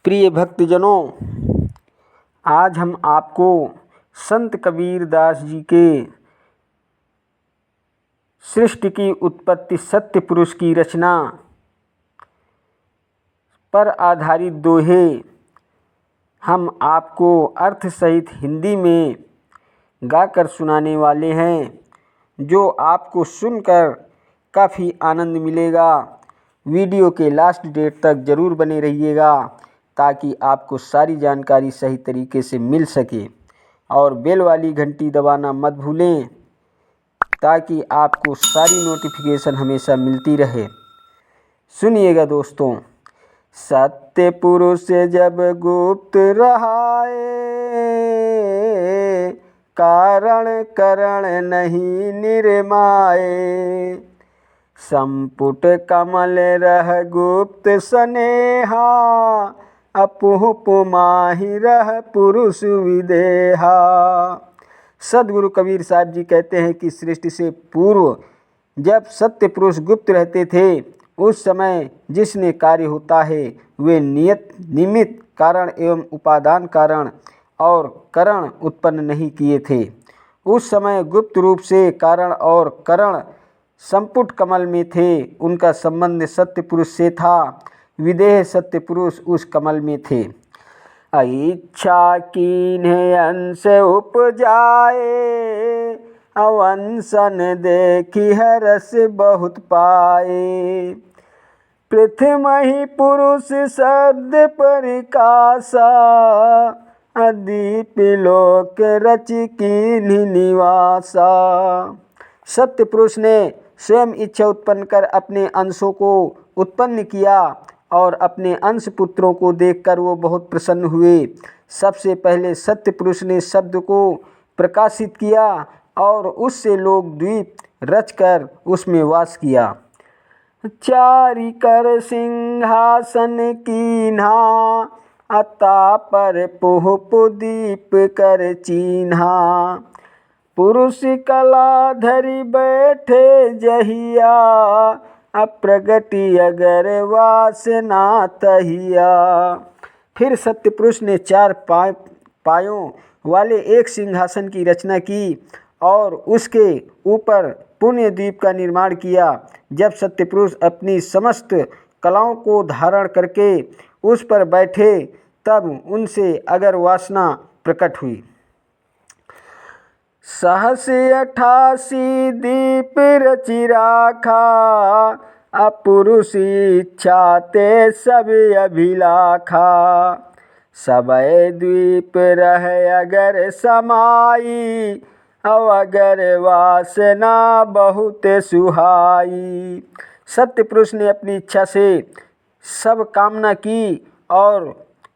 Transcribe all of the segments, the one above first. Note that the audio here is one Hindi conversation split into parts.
प्रिय भक्तजनों, आज हम आपको संत कबीर दास जी के सृष्टि की उत्पत्ति सत्य पुरुष की रचना पर आधारित दोहे हम आपको अर्थ सहित हिंदी में गाकर सुनाने वाले हैं, जो आपको सुनकर काफ़ी आनंद मिलेगा। वीडियो के लास्ट डेट तक ज़रूर बने रहिएगा ताकि आपको सारी जानकारी सही तरीके से मिल सके, और बेल वाली घंटी दबाना मत भूलें ताकि आपको सारी नोटिफिकेशन हमेशा मिलती रहे। सुनिएगा दोस्तों। सत्य पुरुष जब गुप्त रहाए, कारण करण नहीं निर्माए। संपुट कमल रह गुप्त स्नेहा, अपुप माहि रह पुरुष विदेहा। सदगुरु कबीर साहब जी कहते हैं कि सृष्टि से पूर्व जब सत्य पुरुष गुप्त रहते थे, उस समय जिसने कार्य होता है वे नियत निमित्त कारण एवं उपादान कारण और करण उत्पन्न नहीं किए थे। उस समय गुप्त रूप से कारण और करण संपुट कमल में थे। उनका संबंध सत्य पुरुष से था। विदेह सत्य पुरुष उस कमल में थे। इच्छा कीन्हे अंश उपजाए, अवंसन देखी हरस बहुत पाए। पृथ्वी पुरुष शब्द परिकाशा, दीप लोक रच कीन्हि निवासा। सत्य पुरुष ने स्वयं इच्छा उत्पन्न कर अपने अंशों को उत्पन्न किया और अपने अंश पुत्रों को देखकर वो बहुत प्रसन्न हुए। सबसे पहले सत्य पुरुष ने शब्द को प्रकाशित किया और उससे लोग द्वीप रचकर उसमें वास किया। चारि कर सिंहासन कीन्हा, अता पर पुहुप दीप कर चीन्हा। पुरुष कला धरि बैठे जहिया, अप्रगति अगर वासना तहिया। फिर सत्य पुरुष ने 4 पायों वाले एक सिंहासन की रचना की और उसके ऊपर पुण्य द्वीप का निर्माण किया। जब सत्य पुरुष अपनी समस्त कलाओं को धारण करके उस पर बैठे, तब उनसे अगर वासना प्रकट हुई। सहस 88 दीप रचि राखा, अपुरुष इच्छा ते सब अभिलाखा। सबय द्वीप रहे अगर समाई, अगर वासना बहुत सुहाई। सत्य पुरुष ने अपनी इच्छा से सब कामना की और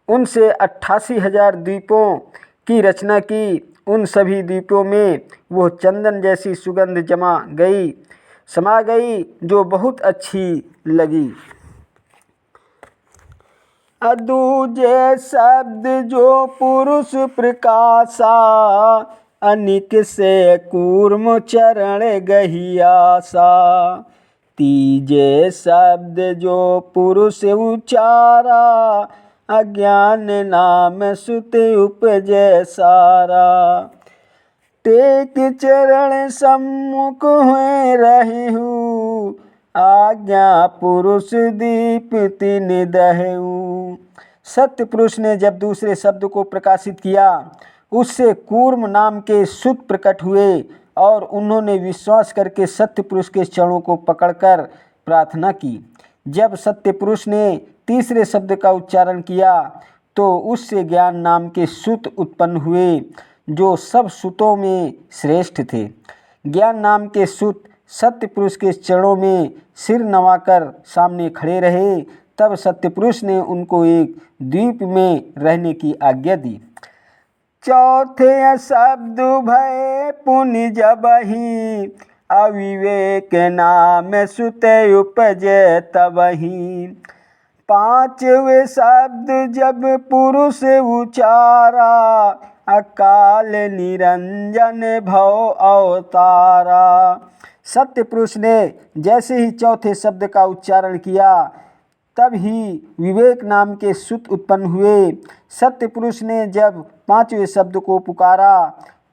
उनसे 88,000 द्वीपों की रचना की। उन सभी द्वीपों में वो चंदन जैसी सुगंध समा गई जो बहुत अच्छी लगी। दूजे शब्द जो पुरुष प्रकाशा, अनिक से कूर्म चरण गहियासा। तीजे शब्द जो पुरुष उचारा, अज्ञान नाम सुत उपजै सारा। टेक चरण सम्मुख हुए रहूँ, आज्ञा पुरुष दीप तिन दहूँ। सत्य पुरुष ने जब दूसरे शब्द को प्रकाशित किया, उससे कूर्म नाम के सुत प्रकट हुए और उन्होंने विश्वास करके सत्य पुरुष के चरणों को पकड़कर प्रार्थना की। जब सत्य पुरुष ने तीसरे शब्द का उच्चारण किया तो उससे ज्ञान नाम के सुत उत्पन्न हुए, जो सब सुतों में श्रेष्ठ थे। ज्ञान नाम के सुत सत्य पुरुष के चरणों में सिर नवाकर सामने खड़े रहे। तब सत्य पुरुष ने उनको एक द्वीप में रहने की आज्ञा दी। चौथे शब्द भय पुण्य जबहि, अविवेक नाम सुत उपजै तबहि। पांचवे शब्द जब पुरुष उचारा, अकाल निरंजन भव अवतारा। सत्य पुरुष ने जैसे ही चौथे शब्द का उच्चारण किया, तब ही विवेक नाम के सुत उत्पन्न हुए। सत्य पुरुष ने जब पांचवें शब्द को पुकारा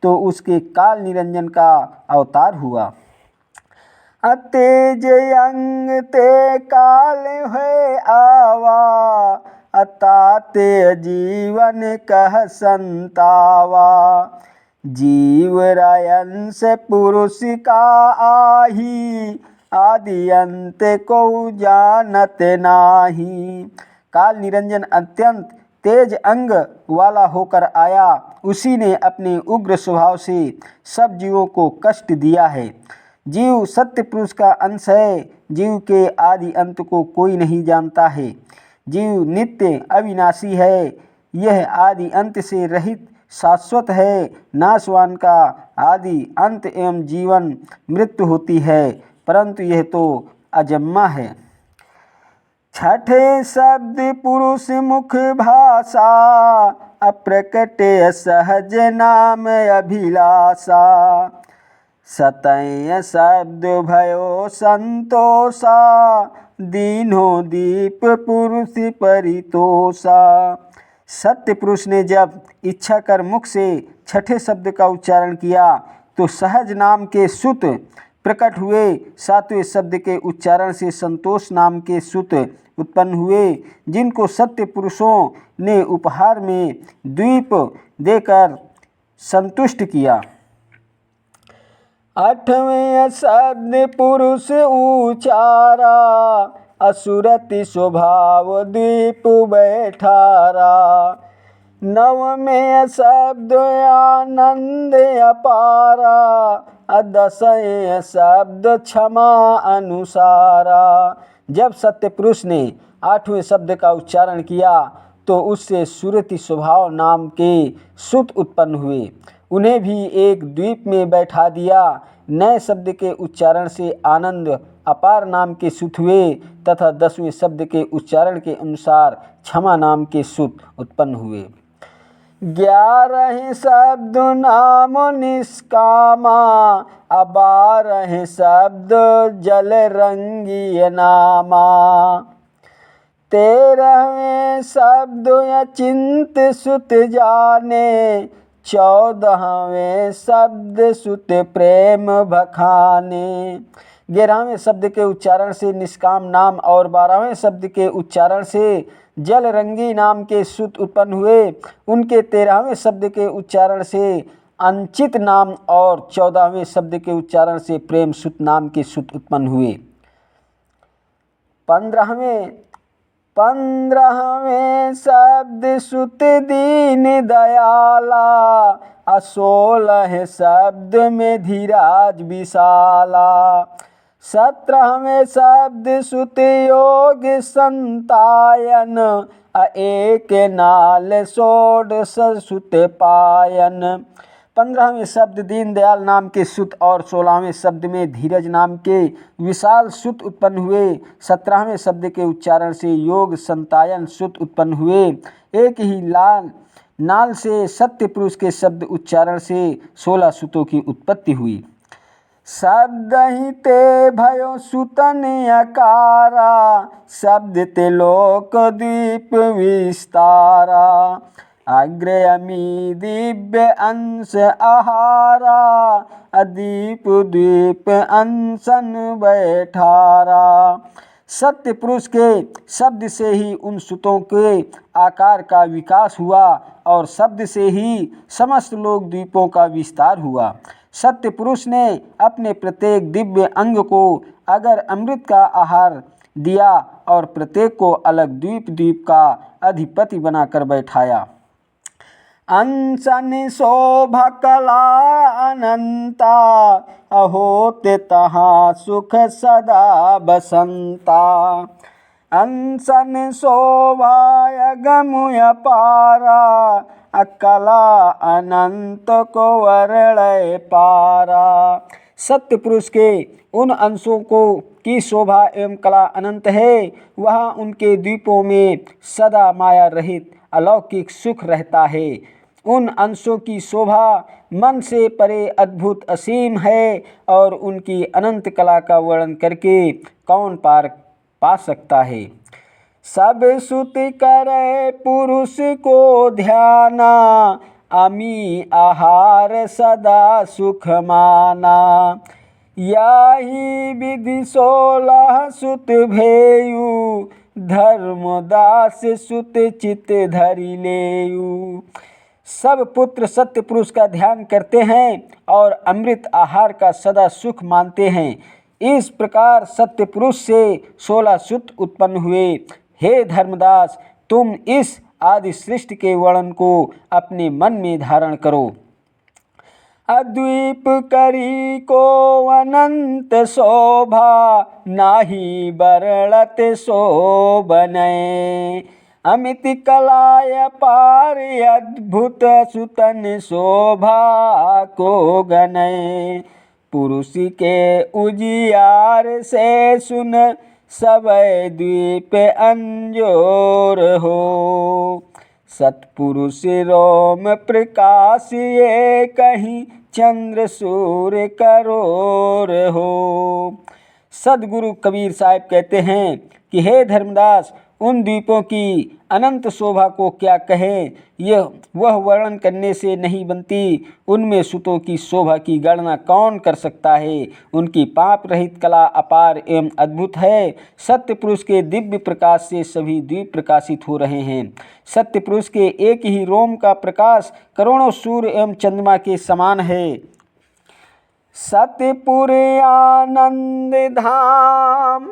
तो उसके काल निरंजन का अवतार हुआ। तेज अंग ते काल है आवा, अताते जीवन कह संतावा। जीव रायन से पुरुष का आही, आदि अंत को जानत नाही। काल निरंजन अत्यंत तेज अंग वाला होकर आया। उसी ने अपने उग्र स्वभाव से सब जीवों को कष्ट दिया है। जीव सत्य पुरुष का अंश है। जीव के आदि अंत को कोई नहीं जानता है। जीव नित्य अविनाशी है। यह आदि अंत से रहित शाश्वत है। नाशवान का आदि अंत एवं जीवन मृत्यु होती है, परंतु यह तो अजन्मा है। छठे शब्द पुरुष मुख भाषा, अप्रकट सहज नाम अभिलाषा। सतय शब्द भयो संतोषा, दीनो दीप पुरुष परितोषा। सत्य पुरुष ने जब इच्छा कर मुख से छठे शब्द का उच्चारण किया तो सहज नाम के सुत प्रकट हुए। सातवें शब्द के उच्चारण से संतोष नाम के सुत उत्पन्न हुए, जिनको सत्य पुरुषों ने उपहार में द्वीप देकर संतुष्ट किया। आठवें शब्द पुरुष उचारा, असुरति स्वभाव द्वीप बैठारा। नवमें शब्द आनंद अपारा, दसवें शब्द क्षमा अनुसारा। जब सत्य पुरुष ने आठवें शब्द का उच्चारण किया तो उससे सुरति स्वभाव नाम के सुत उत्पन्न हुए। उन्हें भी एक द्वीप में बैठा दिया। नए शब्द के उच्चारण से आनंद अपार नाम के सुत हुए तथा 10वें शब्द के उच्चारण के अनुसार क्षमा नाम के सुत उत्पन्न हुए। 11 शब्द नाम निष्कामा, 12 शब्द जल रंगी नामा। 13वें शब्द अचिंत सुत जाने, 14वें शब्द सुत प्रेम बखाने। 11वें शब्द के उच्चारण से निष्काम नाम और 12वें शब्द के उच्चारण से जल रंगी नाम के सुत उत्पन्न हुए। उनके 13वें शब्द के उच्चारण से अंचित नाम और 14वें शब्द के उच्चारण से प्रेम सुत नाम के सुत उत्पन्न हुए। 15वें शब्द सुत दीन दयाला, 16 शब्द में धीराज विशाला। 17वें शब्द सुत योग संतायन, एक नाल षोडश सुत पायन। 15वें शब्द दीनदयाल नाम के सुत और 16वें शब्द में धीरज नाम के विशाल सुत उत्पन्न हुए। 17वें शब्द के उच्चारण से योग संतायन सुत उत्पन्न हुए। एक ही नाल से सत्य पुरुष के शब्द उच्चारण से 16 सुतों की उत्पत्ति हुई। शब्द ही ते भयो सुतन अकारा, शब्द ते लोक दीप विस्तारा। अग्र अमी दिव्य अंश आहारा, अदीप द्वीप अंशन बैठारा। सत्य पुरुष के शब्द से ही उन सुतों के आकार का विकास हुआ और शब्द से ही समस्त लोक द्वीपों का विस्तार हुआ। सत्य पुरुष ने अपने प्रत्येक दिव्य अंग को अगर अमृत का आहार दिया और प्रत्येक को अलग द्वीप द्वीप का अधिपति बनाकर बैठाया। अंसन शोभा कला अनंता, अहोते तहाँ सुख सदा बसंता। अंसन शोभा अगम अपारा, कला अनंत को वर्णय पारा। सत्य पुरुष के उन अंशों को की शोभा एवं कला अनंत है। वह उनके द्वीपों में सदा माया रहित अलौकिक सुख रहता है। उन अंशों की शोभा मन से परे अद्भुत असीम है और उनकी अनंत कला का वर्णन करके कौन पार पा सकता है। सब सुत करे पुरुष को ध्याना, अमी आहार सदा सुख माना। याही विधि 16 सुत भेयु, धर्मदास सुत चित धरि लेयु। सब पुत्र सत्य पुरुष का ध्यान करते हैं और अमृत आहार का सदा सुख मानते हैं। इस प्रकार सत्य पुरुष से 16 सुत उत्पन्न हुए। हे धर्मदास, तुम इस आदि सृष्टि के वर्णन को अपने मन में धारण करो। अद्वीप करी को अनंत शोभा, नाही बरळत शोभनय। अमित कलाय पार अद्भुत सुतन शोभा को गनय। पुरुष के उजियार से सुन, सबय द्वीप अंजोर हो। सत्पुरुष रोम प्रकाश ये कहीं, चंद्र सूर्य करोर हो। सदगुरु कबीर साहब कहते हैं कि हे धर्मदास, उन द्वीपों की अनंत शोभा को क्या कहें, यह वह वर्णन करने से नहीं बनती। उनमें सुतों की शोभा की गणना कौन कर सकता है। उनकी पाप रहित कला अपार एवं अद्भुत है। सत्य पुरुष के दिव्य प्रकाश से सभी द्वीप प्रकाशित हो रहे हैं। सत्य पुरुष के एक ही रोम का प्रकाश करोड़ों सूर्य एवं चंद्रमा के समान है। सत्यपुर आनंद धाम,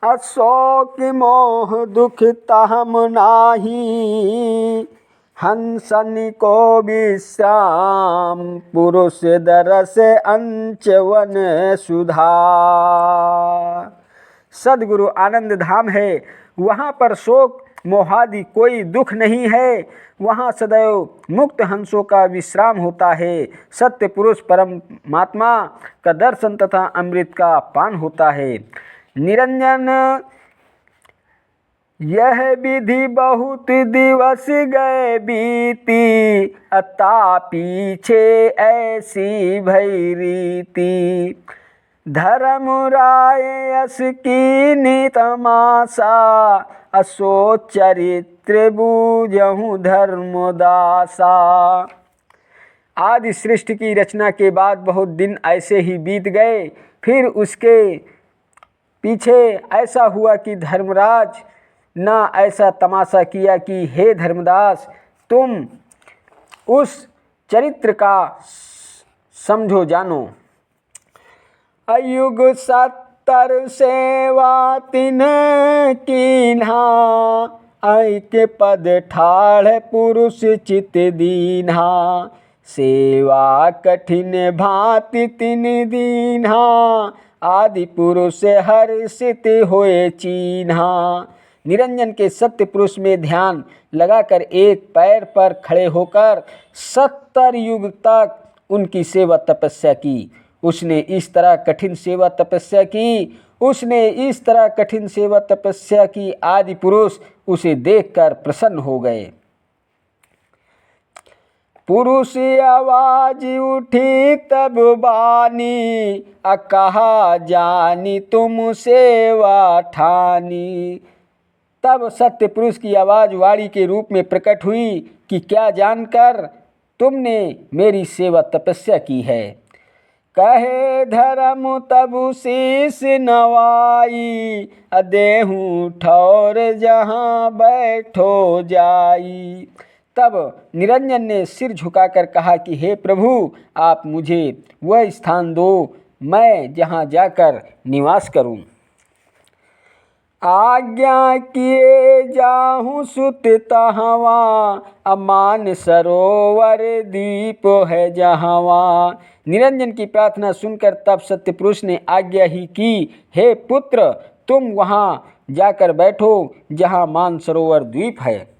अशोक मोह दुख तहम नाही। हंसन को विश्राम, पुरुष दरस अंचवन सुधा। सदगुरु आनंद धाम है, वहाँ पर शोक मोहादि कोई दुख नहीं है। वहाँ सदैव मुक्त हंसों का विश्राम होता है। सत्य पुरुष परमात्मा का दर्शन तथा अमृत का पान होता है। निरंजन यह विधि बहुत दिवस गए बीती, अता पीछे ऐसी भई रीति। धर्म राय यस की तमाशा, असो चरित्र बूझहु धर्मदासा। आदि सृष्टि की रचना के बाद बहुत दिन ऐसे ही बीत गए। फिर उसके पीछे ऐसा हुआ कि धर्मराज ना ऐसा तमाशा किया कि हे धर्मदास, तुम उस चरित्र का समझो जानो। अयुग 70 सेवा तिन कीन्हा, ऐके पद ठाढ़ पुरुष चित दीन्हा। सेवा कठिन भांति तिन दीन्हा, आदि पुरुष हर्षित होए चीन्हा। निरंजन के सत्य पुरुष में ध्यान लगाकर एक पैर पर खड़े होकर 70 युग तक उनकी सेवा तपस्या की। उसने इस तरह कठिन सेवा तपस्या की, आदि पुरुष उसे देखकर प्रसन्न हो गए। पुरुष आवाज उठी तब बानी, कहा जानी तुम सेवा ठानी। तब सत्य पुरुष की आवाज वाणी के रूप में प्रकट हुई कि क्या जानकर तुमने मेरी सेवा तपस्या की है। कहे धर्म तब शीस नवाई, देहूँ ठौर जहाँ बैठो जाई। तब निरंजन ने सिर झुकाकर कहा कि हे प्रभु, आप मुझे वह स्थान दो, मैं जहाँ जाकर निवास करूं। आज्ञा किए जाहूँ सुत तहवा, अमान सरोवर दीप है जहवा। निरंजन की प्रार्थना सुनकर तब सत्य पुरुष ने आज्ञा ही की, हे पुत्र, तुम वहाँ जाकर बैठो जहाँ मान सरोवर द्वीप है।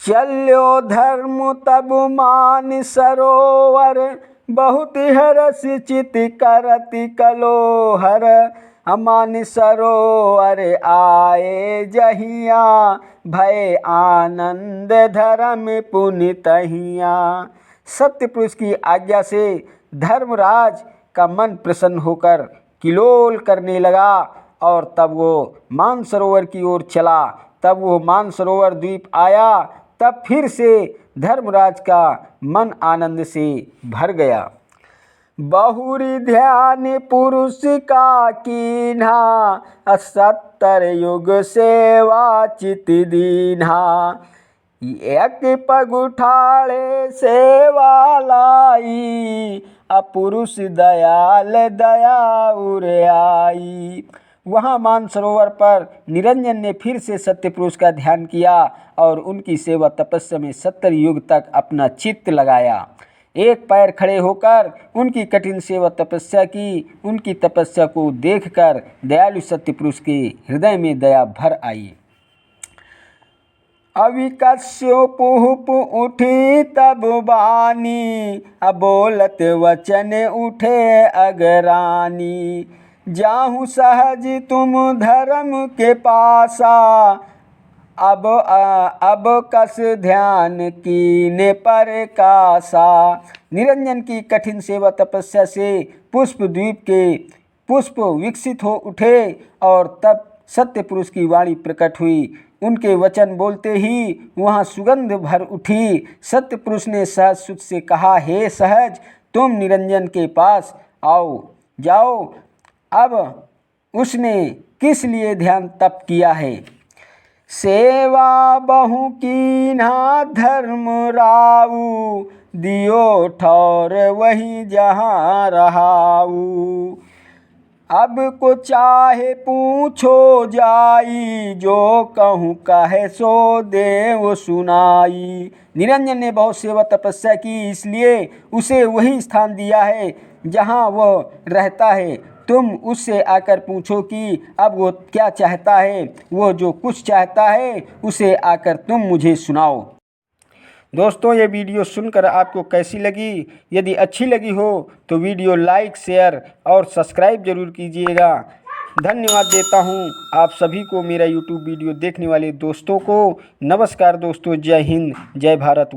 चल्यो धर्म तब मान सरोवर, बहुत हरस चित करति कलोहर। अमान सरोवर आए जहिया, भय आनंद धर्म पुनि तहिया। सत्य पुरुष की आज्ञा से धर्मराज का मन प्रसन्न होकर किलोल करने लगा। और तब वो मानसरोवर की ओर चला। तब वो मानसरोवर द्वीप आया। तब फिर से धर्मराज का मन आनंद से भर गया। बहुरी ध्यान पुरुष का कीन्हा, 70 युग सेवा चित दीन्हा। एक पग उठाड़े सेवा लाई, अपुरुष दयाल दया उर आई। वहाँ मानसरोवर पर निरंजन ने फिर से सत्य पुरुष का ध्यान किया और उनकी सेवा तपस्या में 70 युग तक अपना चित्त लगाया। एक पैर खड़े होकर उनकी कठिन सेवा तपस्या की। उनकी तपस्या को देखकर दयालु सत्य पुरुष के हृदय में दया भर आई। अविकस्योपुप उठी तब बानी, बोलत वचन उठे अगरानी। जाहु सहज तुम धर्म के पासा, अब कस ध्यान कीने पर कासा। निरंजन की कठिन सेवा तपस्या से पुष्प द्वीप के पुष्प विकसित हो उठे और तब सत्य पुरुष की वाणी प्रकट हुई। उनके वचन बोलते ही वहाँ सुगंध भर उठी। सत्य पुरुष ने सहज सुत से कहा, हे सहज, तुम निरंजन के पास आओ जाओ। अब उसने किस लिए ध्यान तप किया है? सेवा बहु कीन्हा धर्म राऊ, दियो ठौर वही जहाँ रहाऊ। अब को चाहे पूछो जाई, जो कहूँ कहे सो देव सुनाई। निरंजन ने बहुत सेवा तपस्या की, इसलिए उसे वही स्थान दिया है जहाँ वह रहता है। तुम उससे आकर पूछो कि अब वो क्या चाहता है। वो जो कुछ चाहता है उसे आकर तुम मुझे सुनाओ। दोस्तों, ये वीडियो सुनकर आपको कैसी लगी? यदि अच्छी लगी हो तो वीडियो लाइक, शेयर और सब्सक्राइब जरूर कीजिएगा। धन्यवाद देता हूँ आप सभी को, मेरा यूट्यूब वीडियो देखने वाले दोस्तों को। नमस्कार दोस्तों, जय हिंद, जय भारत।